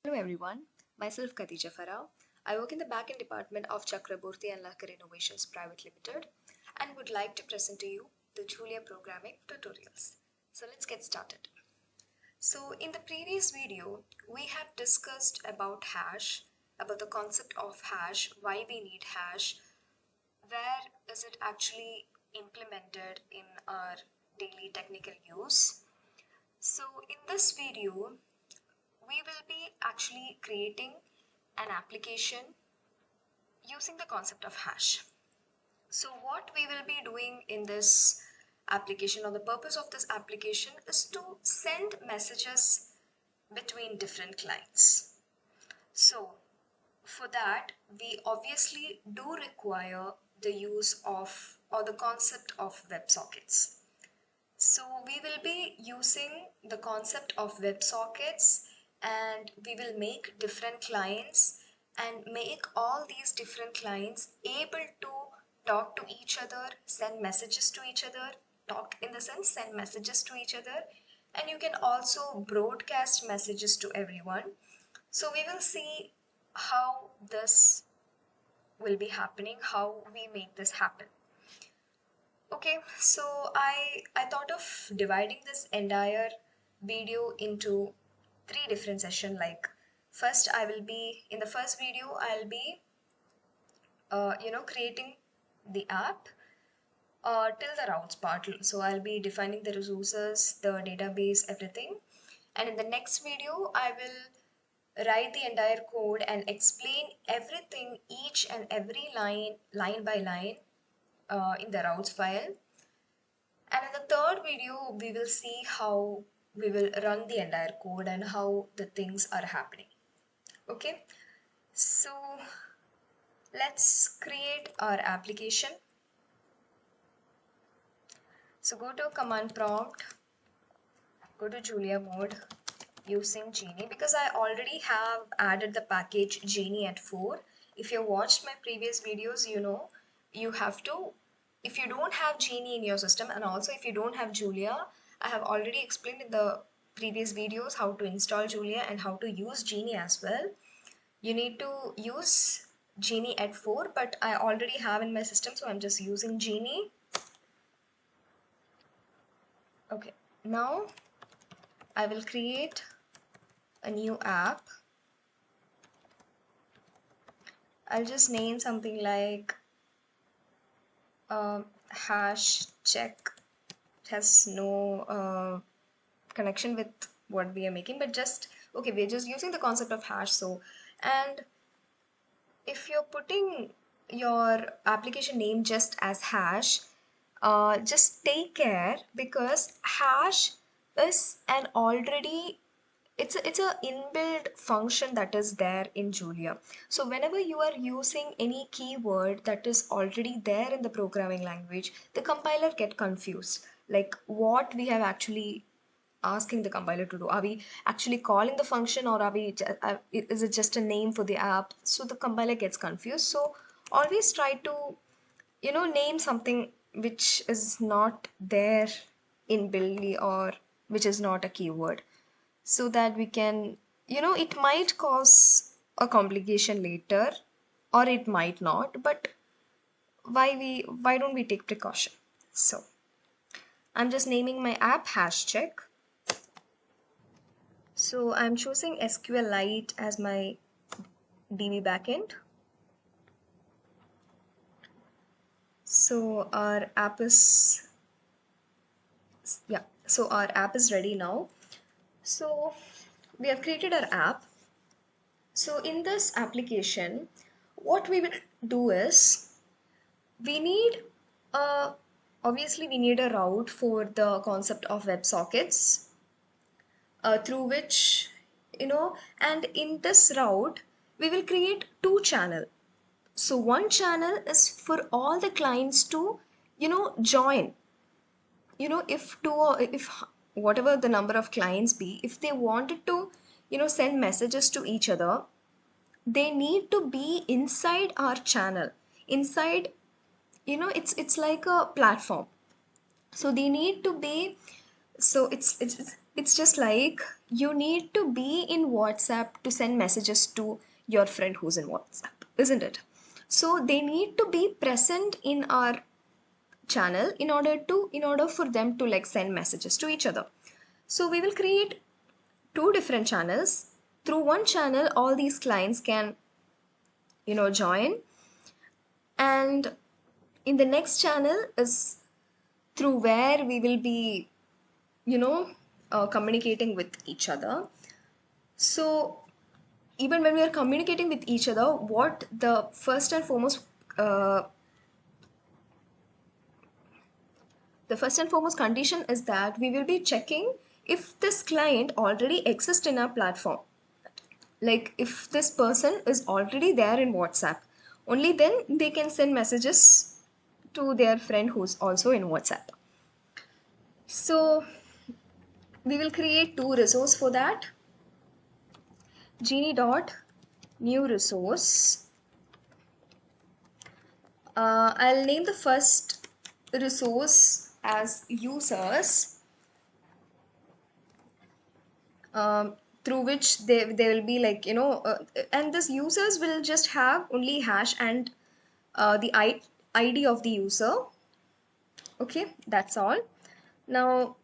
Hello everyone, myself Khadija Farah. I work in the backend department of Chakraborty and Lakar Innovations Private Limited and would like to present to you the Julia programming tutorials. So let's get started. So in the previous video, we have discussed about hash, about the concept of hash, why we need hash, where is it actually implemented in our daily technical use. So in this video, we will be actually creating an application using the concept of hash. So what we will be doing in this application, or the purpose of this application, is to send messages between different clients. So for that, we obviously do require the use of or the concept of WebSockets. So we will be using the concept of WebSockets, and we will make different clients and make all these different clients able to talk to each other, send messages to each other, talk in the sense send messages to each other, and you can also broadcast messages to everyone. So we will see how this will be happening, how we make this happen. Okay, so I thought of dividing this entire video into three different sessions. Like first, I will be in the first video, I'll be creating the app till the routes part. So I'll be defining the resources, the database, everything. And in the next video, I will write the entire code and explain everything, each and every line by line, in the routes file. And in the third video, we will see how we will run the entire code and how the things are happening. Okay, so let's create our application. So go to command prompt, go to Julia mode using Genie, because I already have added the package Genie at 4. If you watched my previous videos, you know you have to, if you don't have Genie in your system, and also if you don't have Julia, I have already explained in the previous videos how to install Julia and how to use Genie as well. You need to use Genie at 4, but I already have in my system, so I'm just using Genie. Okay, now I will create a new app. I'll just name something like hash check. It has no connection with what we are making, but just okay, we're just using the concept of hash. So, and if you're putting your application name just as hash, just take care, because hash is an already, it's a inbuilt function that is there in Julia. So whenever you are using any keyword that is already there in the programming language, the compiler get confused, like what we have actually asking the compiler to do. Are we actually calling the function, or is it just a name for the app? So the compiler gets confused. So always try to name something which is not there in buildly, or which is not a keyword, so that we can, it might cause a complication later, or it might not, but why don't we take precaution? So I'm just naming my app hash check. So I'm choosing SQLite as my DB backend. So our app is, so our app is ready now. So we have created our app. So in this application, what we will do is, we need a, obviously we need a route for the concept of WebSockets, through which, and in this route, we will create two channels. So one channel is for all the clients to, join. If two, or if whatever the number of clients be, if they wanted to, send messages to each other, they need to be inside our channel. Inside, it's like a platform. So they need to be, so it's it's just like you need to be in WhatsApp to send messages to your friend who's in WhatsApp, isn't it? So they need to be present in our channel in order for them to like send messages to each other. So we will create two different channels. Through one channel, all these clients can join, and in the next channel is through where we will be you know communicating with each other. So even when we are communicating with each other, what uh, the first and foremost condition is that we will be checking if this client already exists in our platform. Like if this person is already there in WhatsApp, only then they can send messages to their friend who's also in WhatsApp. So we will create two resource for that. Genie dot new resource. I'll name the first resource as users, through which they will be like and this users will just have only hash and the ID of the user. Okay, that's all. Now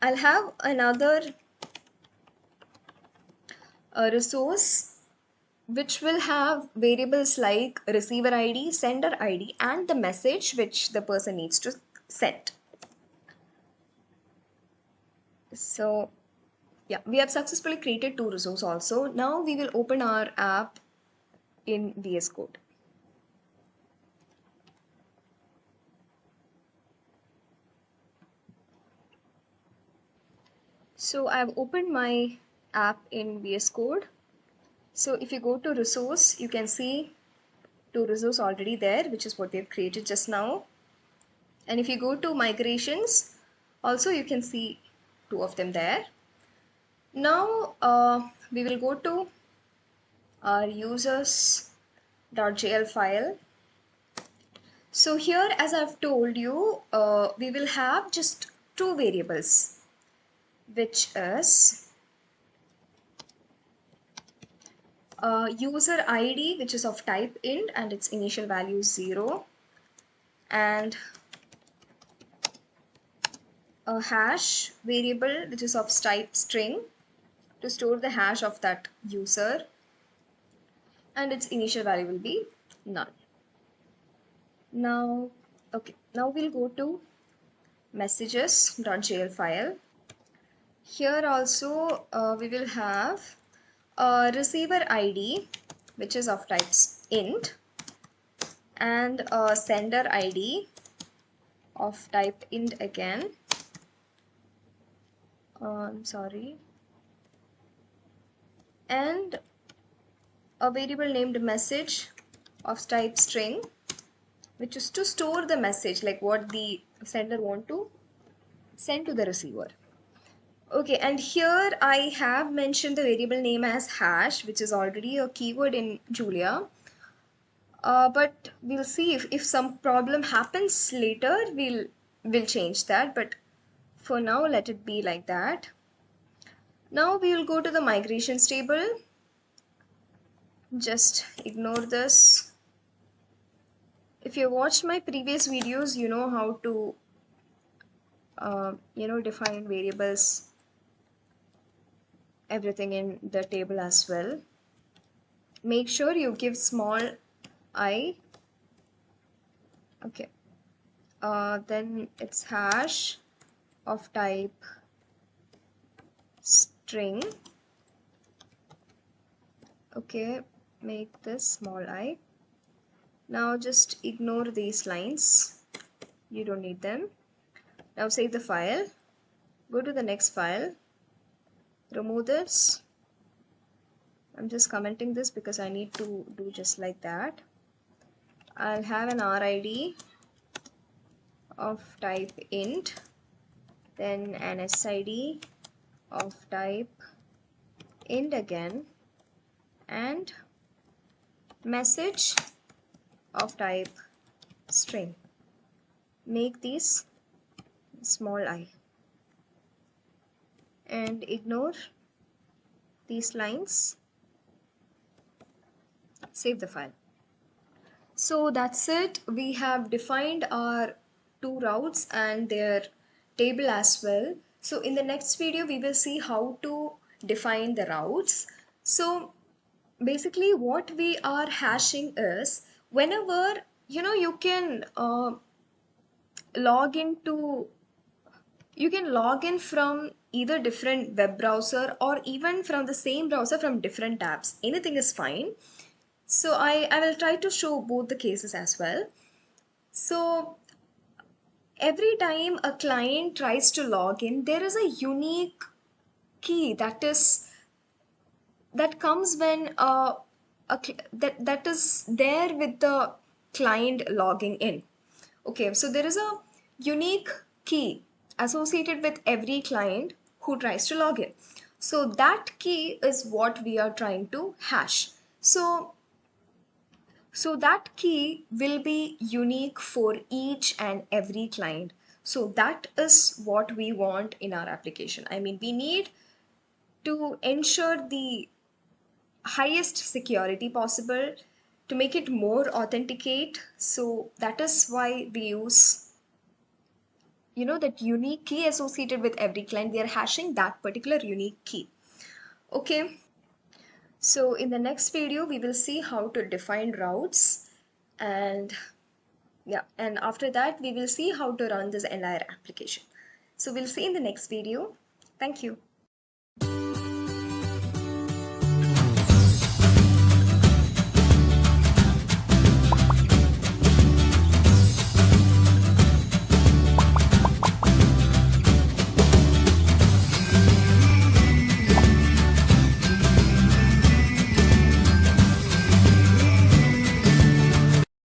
I'll have another resource which will have variables like receiver ID, sender ID, and the message which the person needs to send. So yeah, we have successfully created two resources also. Now we will open our app in VS Code. So I've opened my app in VS Code. So if you go to resource, you can see two resources already there, which is what we have created just now. And if you go to migrations, also you can see two of them there. Now we will go to our users.jl file. So here, as I've told you, we will have just two variables, which is user ID, which is of type int and its initial value is 0, and a hash variable which is of type string to store the hash of that user, and its initial value will be none. Now, okay, now we'll go to messages.jl file. Here also we will have a receiver ID which is of types int and a sender ID of type int again. I'm sorry. And a variable named message of type string, which is to store the message, like what the sender want to send to the receiver. Okay, and here I have mentioned the variable name as hash, which is already a keyword in Julia. But we'll see if some problem happens later, we'll change that. But for now, let it be like that. Now we will go to the migrations table. Just ignore this. If you watched my previous videos, you know how to define variables, everything in the table as well. Make sure you give small I. Okay, then it's hash of type string. Okay, make this small I. Now just ignore these lines, you don't need them. Now save the file, go to the next file, remove this. I'm just commenting this because I need to do just like that. I'll have an RID of type int, then an SID of type int again, and message of type string. Make these small I. and ignore these lines. Save the file. So that's it. We have defined our two routes and their table as well. So in the next video, we will see how to define the routes. So basically what we are hashing is whenever you can log into you can log in from either different web browser or even from the same browser from different tabs. Anything is fine. So I will try to show both the cases as well. So every time a client tries to log in, there is a unique key that comes when that is there with the client logging in. Okay, so there is a unique key associated with every client who tries to log in. So that key is what we are trying to hash. So that key will be unique for each and every client. So that is what we want in our application. I mean, we need to ensure the highest security possible to make it more authenticate. So that is why we use that unique key associated with every client. We are hashing that particular unique key. Okay, so in the next video we will see how to define routes, and yeah, and after that we will see how to run this entire application. So we'll see in the next video. Thank you.